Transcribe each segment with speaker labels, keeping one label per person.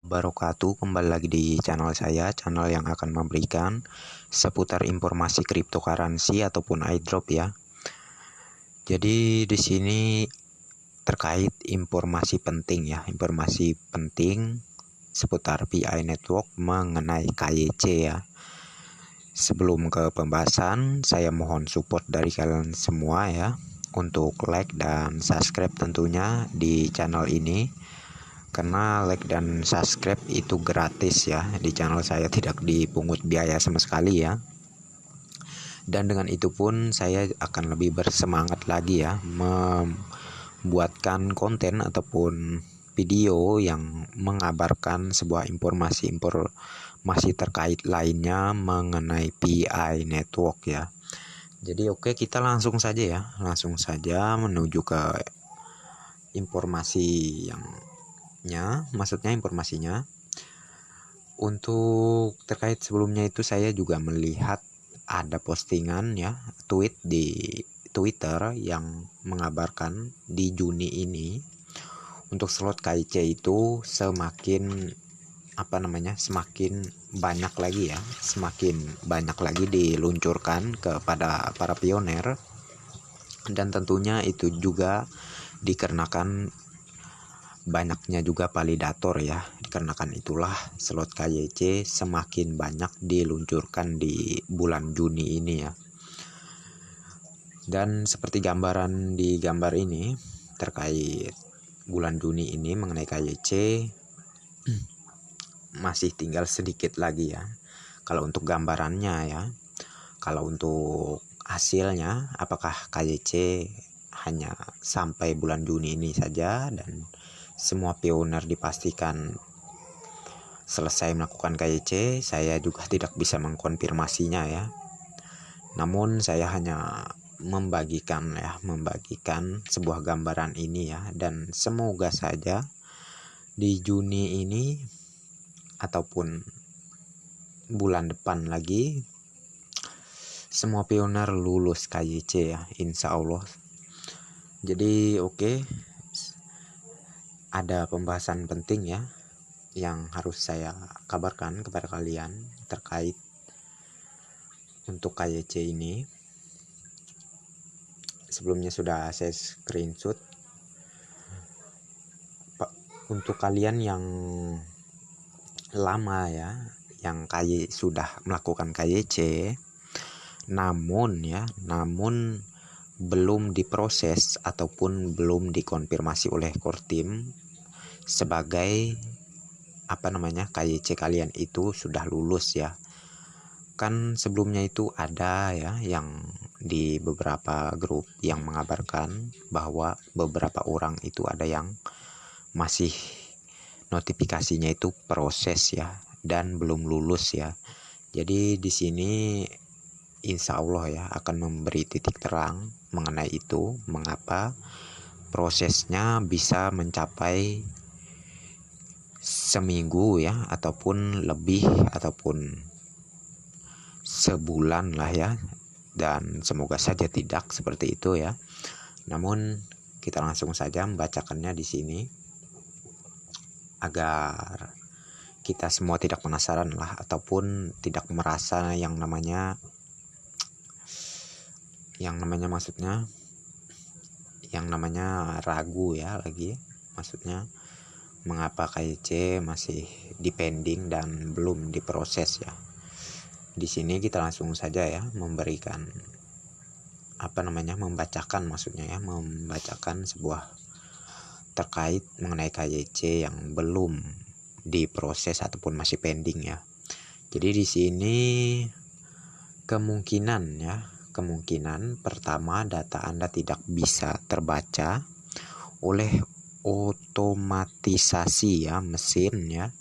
Speaker 1: Wabarakatuh, kembali lagi di channel saya, channel yang akan memberikan seputar informasi cryptocurrency ataupun airdrop ya. Jadi di sini terkait informasi penting ya, informasi penting seputar PI Network mengenai KYC ya. Sebelum ke pembahasan, saya mohon support dari kalian semua ya untuk like dan subscribe tentunya di channel ini. Karena like dan subscribe itu gratis ya, di channel saya tidak dipungut biaya sama sekali ya. Dan dengan itu pun saya akan lebih bersemangat lagi ya membuatkan konten ataupun video yang mengabarkan sebuah informasi terkait lainnya mengenai PI Network ya. Jadi oke, kita langsung saja menuju ke informasinya. Untuk terkait sebelumnya itu saya juga melihat ada postingan ya, tweet di Twitter yang mengabarkan di Juni ini untuk slot KIC itu semakin banyak lagi diluncurkan kepada para pioner, dan tentunya itu juga dikarenakan banyaknya juga validator ya. Dikarenakan itulah slot KYC semakin banyak diluncurkan di bulan Juni ini ya. Dan seperti gambaran di gambar ini terkait bulan Juni ini mengenai KYC, masih tinggal sedikit lagi ya. Kalau untuk gambarannya ya, kalau untuk hasilnya apakah KYC hanya sampai bulan Juni ini saja dan semua pioner dipastikan selesai melakukan KYC, saya juga tidak bisa mengkonfirmasinya ya. Namun saya hanya membagikan sebuah gambaran ini ya, dan semoga saja di Juni ini ataupun bulan depan lagi semua pioner lulus KYC ya, insya Allah. Jadi oke, ada pembahasan penting ya yang harus saya kabarkan kepada kalian terkait untuk KYC ini. Sebelumnya sudah saya screenshot. Untuk kalian yang lama ya, yang sudah melakukan KYC namun belum diproses ataupun belum dikonfirmasi oleh core team sebagai KYC kalian itu sudah lulus ya. Kan sebelumnya itu ada ya yang di beberapa grup yang mengabarkan bahwa beberapa orang itu ada yang masih notifikasinya itu proses ya dan belum lulus ya. Jadi di sini insya Allah ya akan memberi titik terang mengenai itu, mengapa prosesnya bisa mencapai seminggu ya, ataupun lebih, ataupun sebulan lah ya, dan semoga saja tidak seperti itu ya. Namun kita langsung saja membacakannya di sini agar kita semua tidak penasaran lah, ataupun tidak merasa yang namanya ragu ya lagi, maksudnya mengapa KYC masih dipending dan belum diproses ya. Di sini kita langsung saja ya memberikan membacakan sebuah terkait mengenai KYC yang belum diproses ataupun masih pending ya. Jadi di sini kemungkinan pertama, data Anda tidak bisa terbaca oleh otomatisasi ya mesin ya,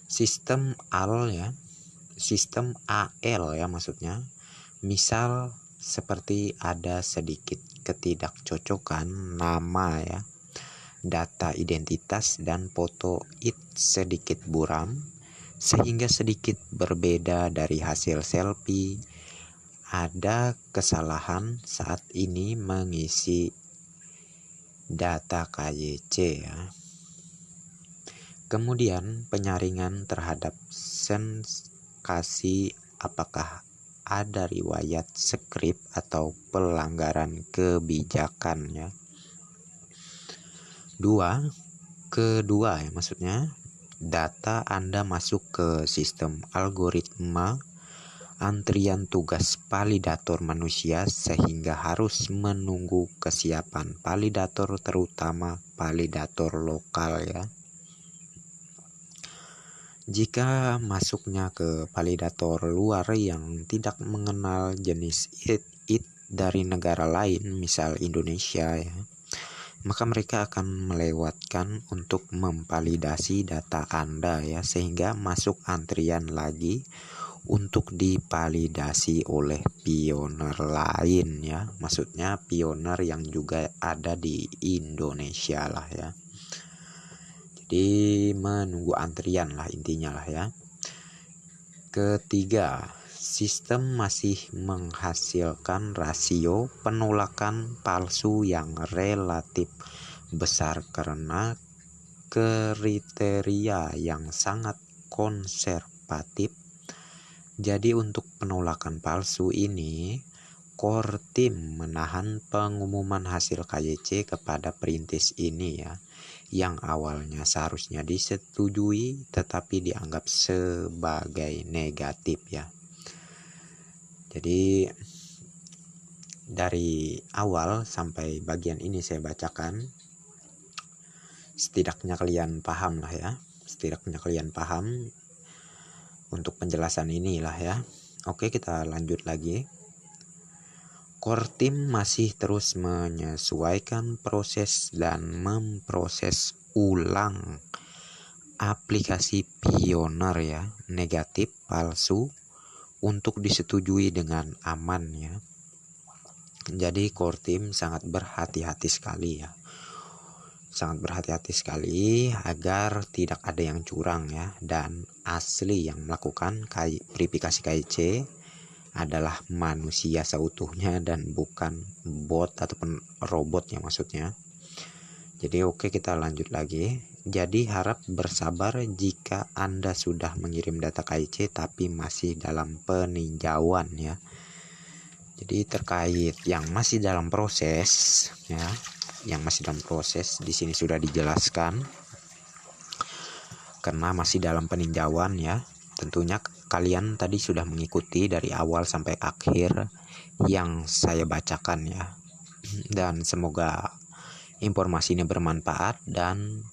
Speaker 1: sistem AL ya maksudnya. Misal seperti ada sedikit ketidakcocokan nama ya, data identitas dan foto sedikit buram sehingga sedikit berbeda dari hasil selfie. Ada kesalahan saat ini mengisi data KYC ya. Kemudian penyaringan terhadap sensasi, apakah ada riwayat skrip atau pelanggaran kebijakan ya. Kedua ya, maksudnya data Anda masuk ke sistem algoritma antrian tugas validator manusia sehingga harus menunggu kesiapan validator, terutama validator lokal ya. Jika masuknya ke validator luar yang tidak mengenal jenis it dari negara lain, misal Indonesia ya, maka mereka akan melewatkan untuk memvalidasi data Anda ya, sehingga masuk antrian lagi untuk divalidasi oleh pioner lain ya. Maksudnya pioner yang juga ada di Indonesia lah ya. Jadi menunggu antrian lah intinya lah ya. Ketiga, sistem masih menghasilkan rasio penolakan palsu yang relatif besar karena kriteria yang sangat konservatif. Jadi untuk penolakan palsu ini, core team menahan pengumuman hasil KYC kepada perintis ini ya, yang awalnya seharusnya disetujui tetapi dianggap sebagai negatif ya. Jadi dari awal sampai bagian ini saya bacakan, setidaknya kalian paham lah ya, setidaknya kalian paham untuk penjelasan inilah ya. Oke, kita lanjut lagi. Core team masih terus menyesuaikan proses dan memproses ulang aplikasi pioner ya, negatif palsu untuk disetujui dengan aman ya. Jadi core team sangat berhati-hati sekali ya. Sangat berhati-hati sekali agar tidak ada yang curang ya, dan asli yang melakukan verifikasi KYC adalah manusia seutuhnya dan bukan bot ataupun robot ya maksudnya. Jadi oke, kita lanjut lagi. Jadi harap bersabar jika Anda sudah mengirim data KYC tapi masih dalam peninjauan ya. Jadi terkait yang masih dalam proses ya, yang masih dalam proses di sini sudah dijelaskan karena masih dalam peninjauan ya. Tentunya kalian tadi sudah mengikuti dari awal sampai akhir yang saya bacakan ya. Dan semoga informasi ini bermanfaat dan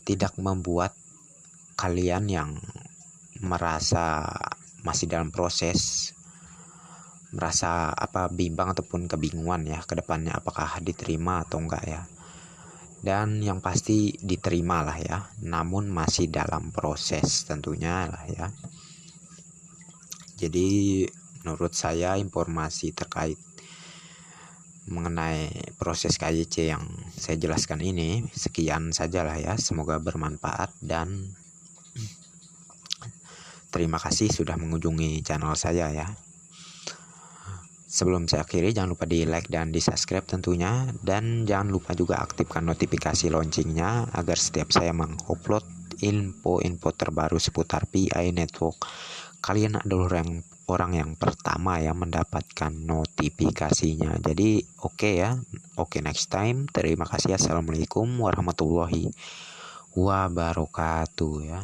Speaker 1: tidak membuat kalian yang merasa masih dalam proses merasa bimbang ataupun kebingungan ya ke depannya apakah diterima atau enggak ya. Dan yang pasti diterima lah ya, namun masih dalam proses tentunya lah ya. Jadi menurut saya informasi terkait mengenai proses KYC yang saya jelaskan ini sekian saja lah ya. Semoga bermanfaat dan terima kasih sudah mengunjungi channel saya ya. Sebelum saya akhiri, jangan lupa di like dan di subscribe tentunya, dan jangan lupa juga aktifkan notifikasi loncengnya agar setiap saya mengupload info-info terbaru seputar PI Network, kalian adalah orang yang pertama yang mendapatkan notifikasinya. Jadi oke ya, oke, next time. Terima kasih. Assalamualaikum warahmatullahi wabarakatuh ya.